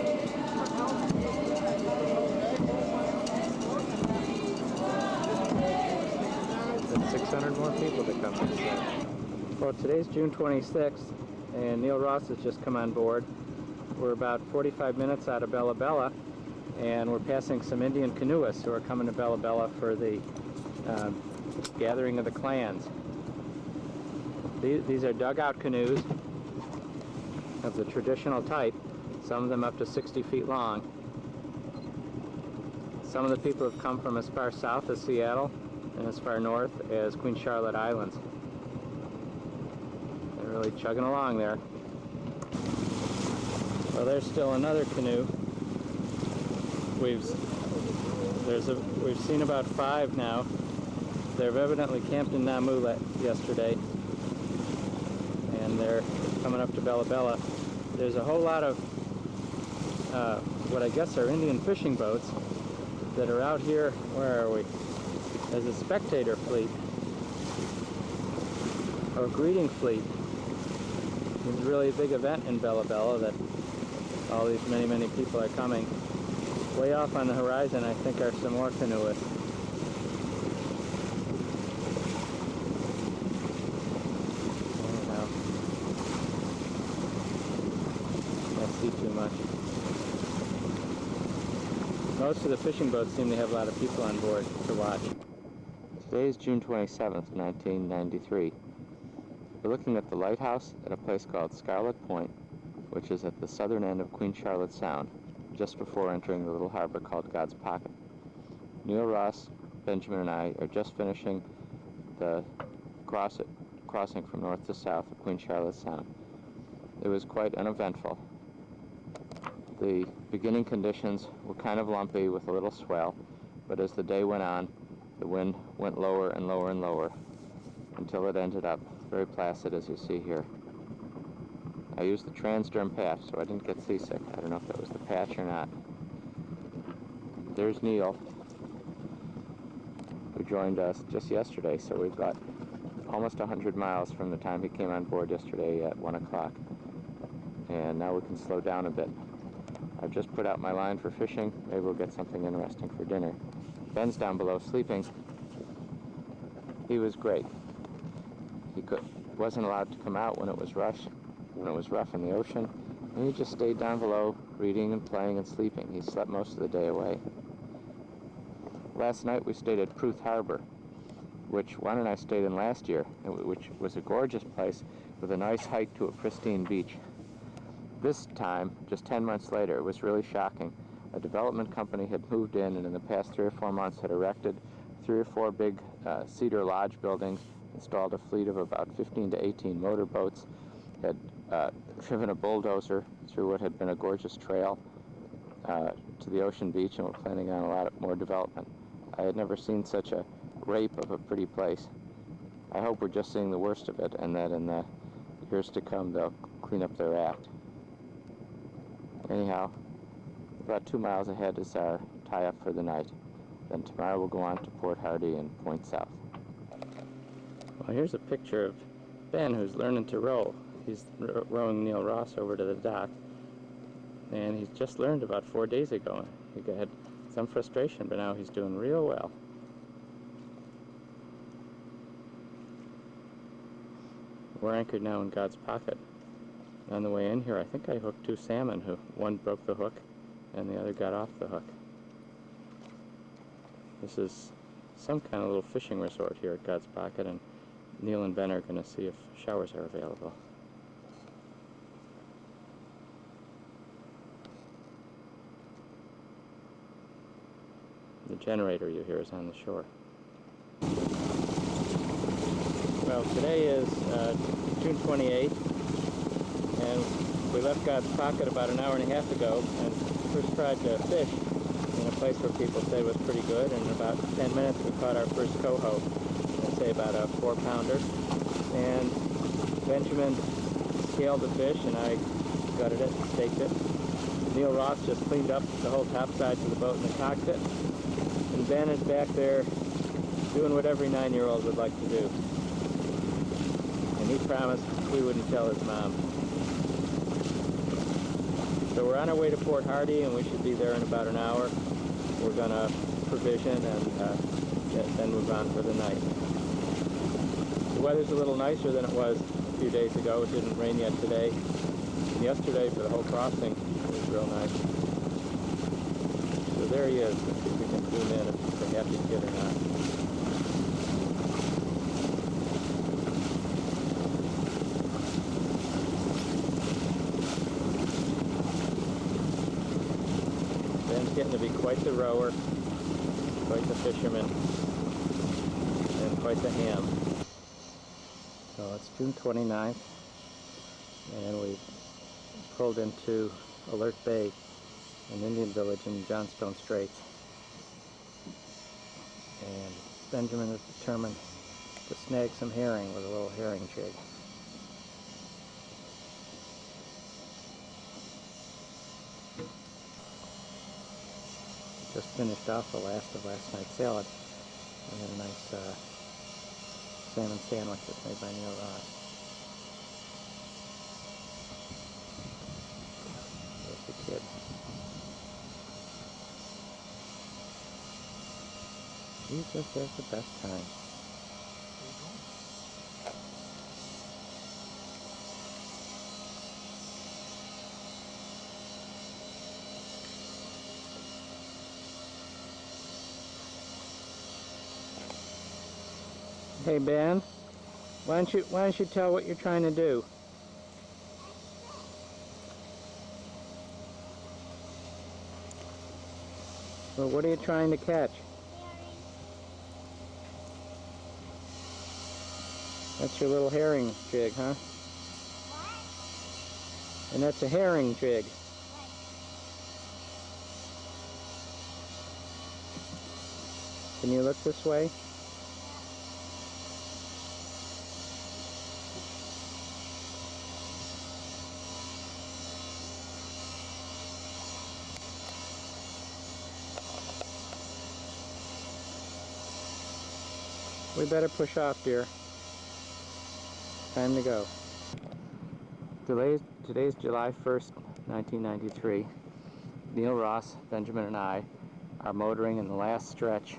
There's 600 more people to come this day. Well, today's June 26th, and Neil Ross has just come on board. We're about 45 minutes out of Bella Bella, and we're passing some Indian canoeists who are coming to Bella Bella for the gathering of the clans. These are dugout canoes of the traditional type, some of them up to 60 feet long. Some of the people have come from as far south as Seattle and as far north as Queen Charlotte Islands. They're really chugging along there. Well, there's still another canoe. We've seen about 5 now. They've evidently camped in Namu yesterday, and they're coming up to Bella Bella. There's a whole lot of what I guess are Indian fishing boats that are out here. Where are we? There's a spectator fleet, or greeting fleet. It's really a big event in Bella Bella that all these many people are coming. Way off on the horizon, I think, are some more canoeists. Too much. Most of the fishing boats seem to have a lot of people on board to watch. Today is June 27th, 1993. We're looking at the lighthouse at a place called Scarlet Point, which is at the southern end of Queen Charlotte Sound, just before entering the little harbor called God's Pocket. Neil Ross, Benjamin, and I are just finishing the crossing from north to south of Queen Charlotte Sound. It was quite uneventful. The beginning conditions were kind of lumpy with a little swell, but as the day went on, the wind went lower and lower and lower until it ended up very placid, as you see here. I used the transderm patch, so I didn't get seasick. I don't know if that was the patch or not. There's Neil, who joined us just yesterday, so we've got almost 100 miles from the time he came on board yesterday at 1 o'clock. And now we can slow down a bit. I've just put out my line for fishing. Maybe we'll get something interesting for dinner. Ben's down below sleeping. He was great. He wasn't allowed to come out when it was rough in the ocean, and he just stayed down below, reading and playing and sleeping. He slept most of the day away. Last night we stayed at Pruth Harbor, which Juan and I stayed in last year, which was a gorgeous place with a nice hike to a pristine beach. This time, just 10 months later, it was really shocking. A development company had moved in and in the past 3 or 4 months had erected 3 or 4 big cedar lodge buildings, installed a fleet of about 15 to 18 motorboats, had driven a bulldozer through what had been a gorgeous trail to the ocean beach, and were planning on a lot more development. I had never seen such a rape of a pretty place. I hope we're just seeing the worst of it, and that in the years to come they'll clean up their act. Anyhow, about 2 miles ahead is our tie-up for the night. Then tomorrow we'll go on to Port Hardy and point south. Well, here's a picture of Ben, who's learning to row. He's rowing Neil Ross over to the dock, and he's just learned about 4 days ago. He had some frustration, but now he's doing real well. We're anchored now in God's Pocket. On the way in here, I think I hooked 2 salmon, who one broke the hook and the other got off the hook. This is some kind of little fishing resort here at God's Pocket, and Neil and Ben are going to see if showers are available. The generator you hear is on the shore. Well, today is June 28th, and we left God's Pocket about an hour and a half ago, and first tried to fish in a place where people said was pretty good, and in about 10 minutes we caught our first coho, I'd say about a 4-pounder, and Benjamin scaled the fish, and I gutted it, staked it. Neil Ross just cleaned up the whole top sides of the boat and the cockpit, and Ben is back there doing what every 9-year-old would like to do. And he promised we wouldn't tell his mom. So we're on our way to Port Hardy, and we should be there in about an hour. We're going to provision and then move on for the night. The weather's a little nicer than it was a few days ago. It didn't rain yet today. And yesterday, for the whole crossing, it was real nice. So there he is. Let's see if we can zoom in if it's a happy kid or not. Ben's getting to be quite the rower, quite the fisherman, and quite the ham. So it's June 29th, and we've pulled into Alert Bay, an Indian village in Johnstone Straits. And Benjamin is determined to snag some herring with a little herring jig. Just finished off the last of last night's salad. We had a nice salmon sandwich that's made by Neil Ross. There's the kid. He just has the best time. Hey Ben, why don't you tell what you're trying to do? Well, what are you trying to catch? That's your little herring jig, huh? What? And that's a herring jig. Can you look this way? We better push off, dear. Time to go. Today's July 1st, 1993. Neil Ross, Benjamin, and I are motoring in the last stretch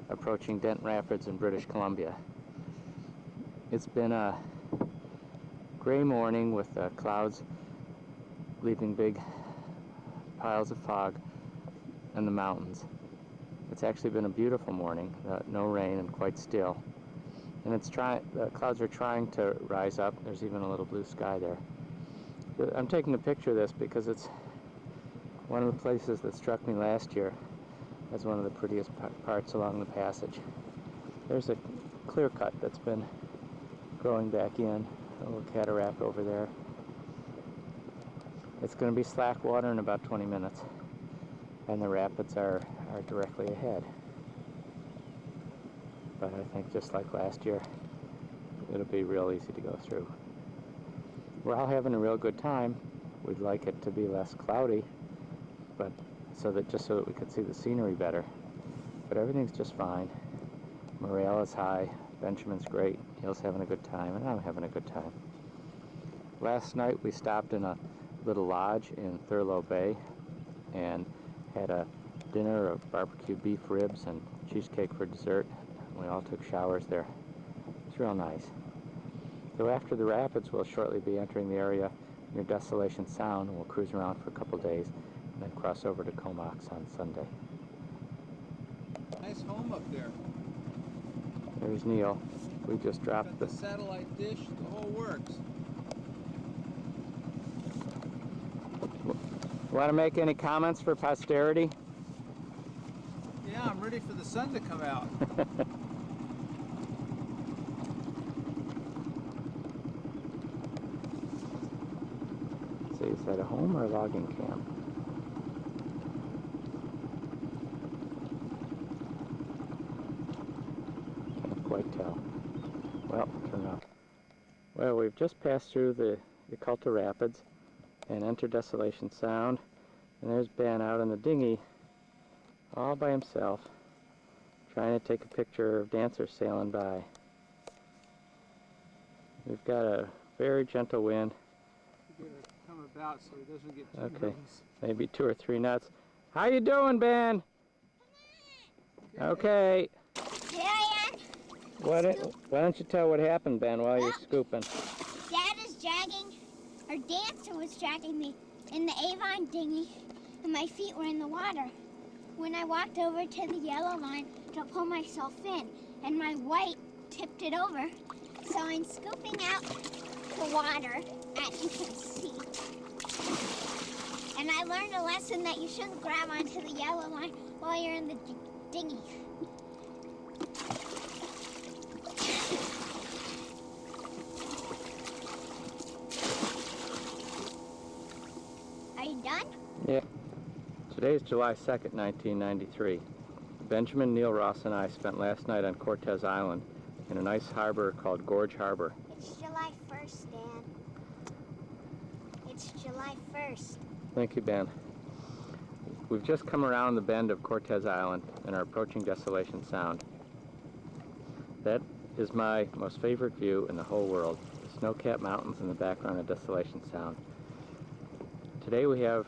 approaching Denton Rapids in British Columbia. It's been a gray morning with clouds leaving big piles of fog in the mountains. It's actually been a beautiful morning, no rain and quite still. and the clouds are trying to rise up. There's even a little blue sky there. I'm taking a picture of this because it's one of the places that struck me last year as one of the prettiest parts along the passage. There's a clear cut that's been growing back in, a little cataract over there. It's going to be slack water in about 20 minutes, and the rapids are directly ahead. But I think just like last year, it'll be real easy to go through. We're all having a real good time. We'd like it to be less cloudy, but so that we could see the scenery better. But everything's just fine. Morale is high. Benjamin's great. Neil's having a good time, and I'm having a good time. Last night we stopped in a little lodge in Thurlow Bay and had a dinner of barbecued beef ribs and cheesecake for dessert. We all took showers there. It's real nice. So after the rapids, we'll shortly be entering the area near Desolation Sound, and we'll cruise around for a couple days and then cross over to Comox on Sunday. Nice home up there. There's Neil. We just dropped Got the satellite dish, the whole works. Want to make any comments for posterity? Yeah, I'm ready for the sun to come out. So is that a home or a logging camp? Can't quite tell. Well, turn off. Well, we've just passed through the Culta Rapids and entered Desolation Sound, and there's Ben out in the dinghy all by himself trying to take a picture of dancers sailing by. We've got a very gentle wind. You gotta come about so he doesn't get too Okay, nervous. maybe 2 or 3 knots. How you doing, Ben? Okay. Here I am. Why don't you tell what happened, Ben, while you're scooping? Dad is dragging, or Dancer was dragging me in the Avon dinghy, and my feet were in the water. When I walked over to the yellow line to pull myself in, and my white tipped it over, so I'm scooping out the water, as you can see. And I learned a lesson that you shouldn't grab onto the yellow line while you're in the dinghy. Are you done? Yeah. Today is July 2nd, 1993. Benjamin, Neil, Ross, and I spent last night on Cortez Island in a nice harbor called Gorge Harbor. It's July 1st, Dan. It's July 1st. Thank you, Ben. We've just come around the bend of Cortez Island and are approaching Desolation Sound. That is my most favorite view in the whole world, the snow-capped mountains in the background of Desolation Sound. Today we have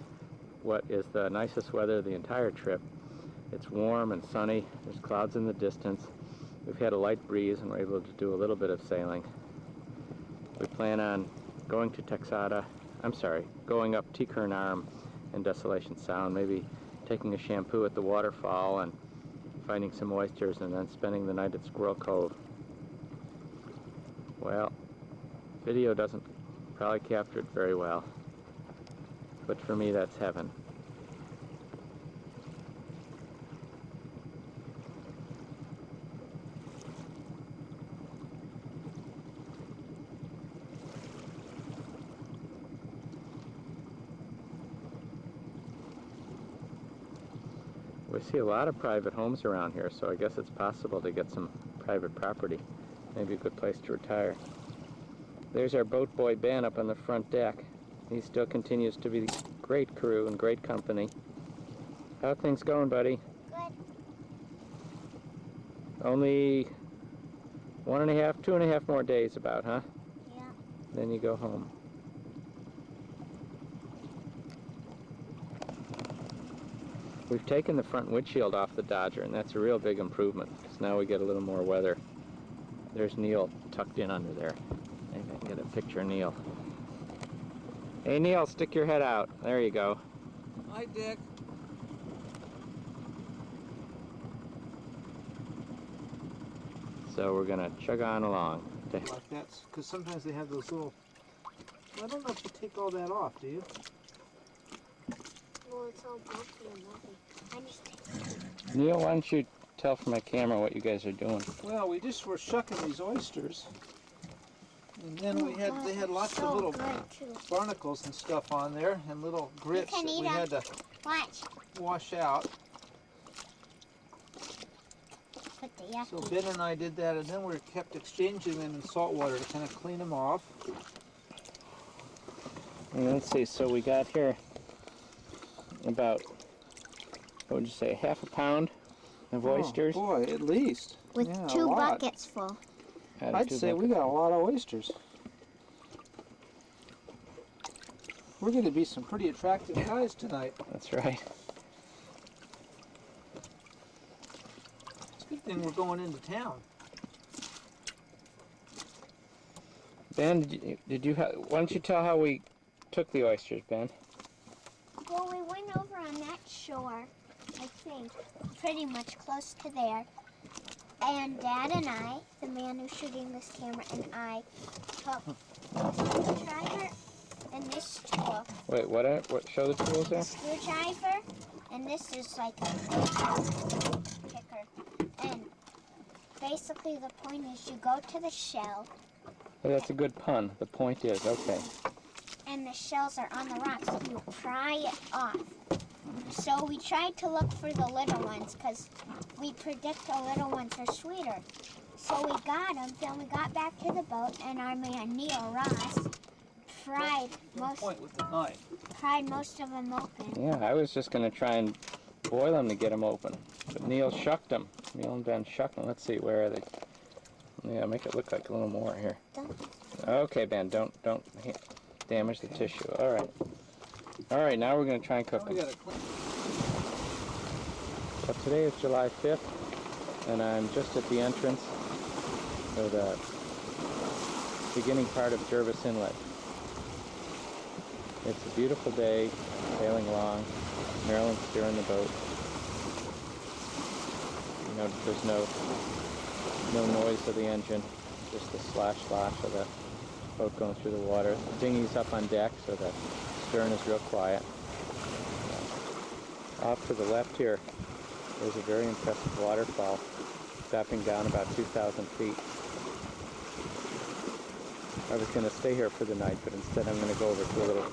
what is the nicest weather of the entire trip. It's warm and sunny. There's clouds in the distance. We've had a light breeze and we're able to do a little bit of sailing. We plan on going to going up T-Kern Arm in Desolation Sound, maybe taking a shampoo at the waterfall and finding some oysters and then spending the night at Squirrel Cove. Well, video doesn't probably capture it very well, but for me that's heaven. We see a lot of private homes around here, so I guess it's possible to get some private property. Maybe a good place to retire. There's our boat boy Ben up on the front deck. He still continues to be great crew and great company. How are things going, buddy? Good. Only 2.5 more days about, huh? Yeah. Then you go home. We've taken the front windshield off the Dodger, and that's a real big improvement, because now we get a little more weather. There's Neil tucked in under there. Maybe I can get a picture of Neil. Hey, Neil, stick your head out. There you go. Hi, Dick. So we're gonna chug on along. Like that, because sometimes they have those little. I don't know if you take all that off, do you? Well, it's all bulky and heavy. I just take Neil, why don't you tell from my camera what you guys are doing? Well, we just were shucking these oysters, and then they had lots so of little good too. barnacles and stuff on there, and little grits can that eat we 'em. had to Watch. wash out. Put the yucky. So Ben and I did that, and then we kept exchanging them in salt water to kind of clean them off. And let's see, so we got here about, what would you say, half a pound of oysters? Oh, boy, at least. With Yeah, a 2 lot. buckets full. Out of I'd 2 say we buckets. got a lot of oysters. We're going to be some pretty attractive guys tonight. That's right. It's a good thing we're going into town. Ben, why don't you tell how we took the oysters, Ben? Well, we went over on that shore, I think, pretty much close to there. And Dad and I, the man who's shooting this camera, and I took a screwdriver and this tool. Wait, what? Show the tools A there? screwdriver, and this is like a picker. And basically the point is you go to the shell, Oh, that's a good pun. The point is, okay. and the shells are on the rocks, and you pry it off. So we tried to look for the little ones because we predict the little ones are sweeter. So we got them, then we got back to the boat, and our man Neil Ross pried Don't point with the knife. most of them open. Yeah, I was just going to try and boil them to get them open. But Neil shucked them. Neil and Ben shucked them. Let's see, where are they? Yeah, make it look like a little more here. Okay, Ben, don't damage the tissue. All right. All right, now we're going to try and cook Now we them. got to clean. So today is July 5th, and I'm just at the entrance of the beginning part of Jervis Inlet. It's a beautiful day, sailing along. Marilyn's steering the boat. You notice there's no noise of the engine, just the slash of the boat going through the water. The dinghy's up on deck, so the stern is real quiet. Off to the left here, there's a very impressive waterfall, dropping down about 2,000 feet. I was going to stay here for the night, but instead I'm going to go over to a little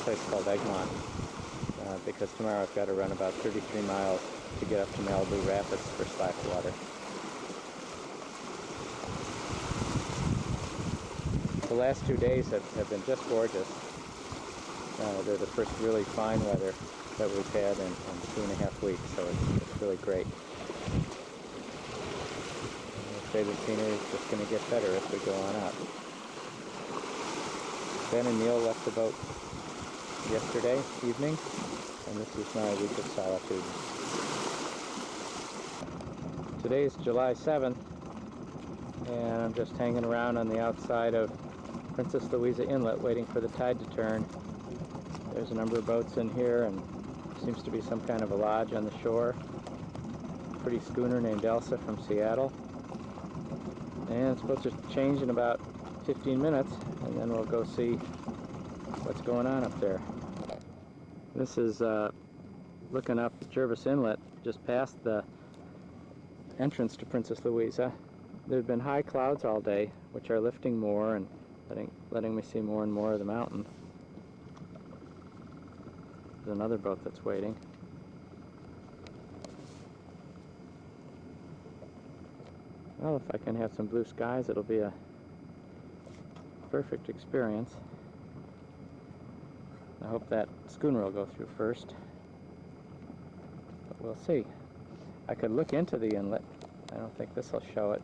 place called Egmont, because tomorrow I've got to run about 33 miles to get up to Malibu Rapids for slack water. The last 2 days have been just gorgeous. They're the first really fine weather that we've had in 2.5 weeks, so it's really great. I'd say the scenery is just going to get better as we go on up. Ben and Neil left the boat yesterday evening, and this is my week of solitude. Today is July 7th, and I'm just hanging around on the outside of Princess Louisa Inlet waiting for the tide to turn. There's a number of boats in here, and seems to be some kind of a lodge on the shore. Pretty schooner named Elsa from Seattle. And it's supposed to change in about 15 minutes, and then we'll go see what's going on up there. This is looking up Jervis Inlet, just past the entrance to Princess Louisa. There have been high clouds all day, which are lifting more and letting me see more and more of the mountain. There's another boat that's waiting. Well, if I can have some blue skies, it'll be a perfect experience. I hope that schooner will go through first, but we'll see. I could look into the inlet. I don't think this will show it.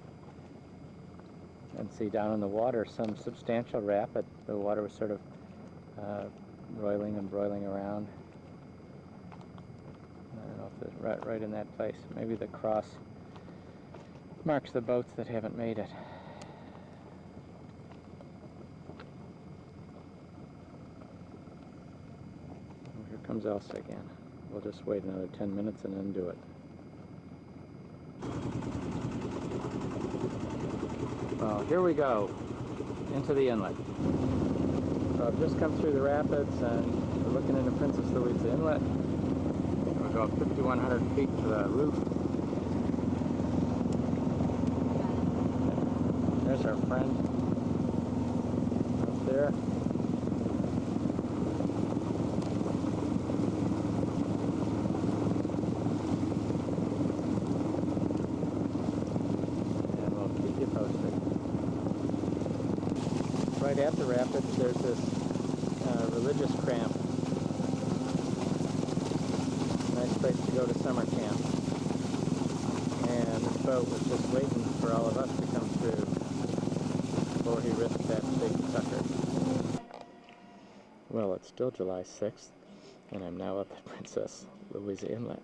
And see down in the water some substantial rapid. The water was sort of roiling and broiling around. I don't know if it's right in that place. Maybe the cross marks the boats that haven't made it. And here comes Elsa again. We'll just wait another 10 minutes and then do it. So here we go, into the inlet. So I've just come through the rapids and we're looking into Princess Louisa Inlet. We'll go up 5,100 feet to the roof. There's our friend up there. And we'll keep you posted. Right at the rapids, there's this religious camp. Nice place to go to summer camp. And this boat was just waiting for all of us to come through before he risked that big sucker. Well, it's still July 6th, and I'm now up at Princess Louisa Inlet.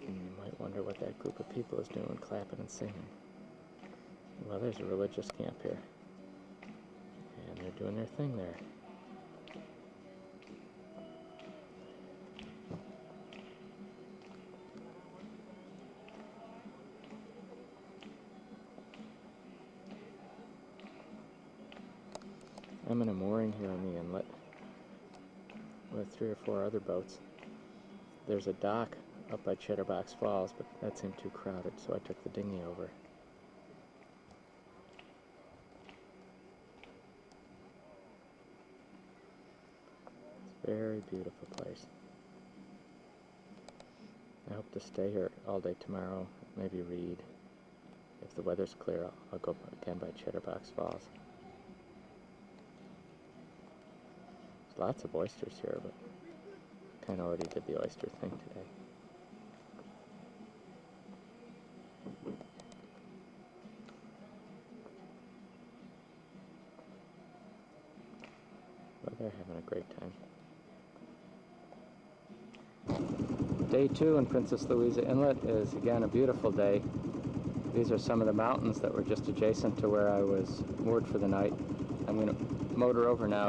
And you might wonder what that group of people is doing, clapping and singing. Well, there's a religious camp here. And they're doing their thing there. I'm in a mooring here on the inlet with 3 or 4 other boats. There's a dock up by Cheddarbox Falls, but that seemed too crowded, so I took the dinghy over. It's a very beautiful place. I hope to stay here all day tomorrow, maybe read. If the weather's clear, I'll go again by Cheddarbox Falls. Lots of oysters here, but kind of already did the oyster thing today. Well, they're having a great time. Day 2 in Princess Louisa Inlet is again a beautiful day. These are some of the mountains that were just adjacent to where I was moored for the night. I'm going to motor over now.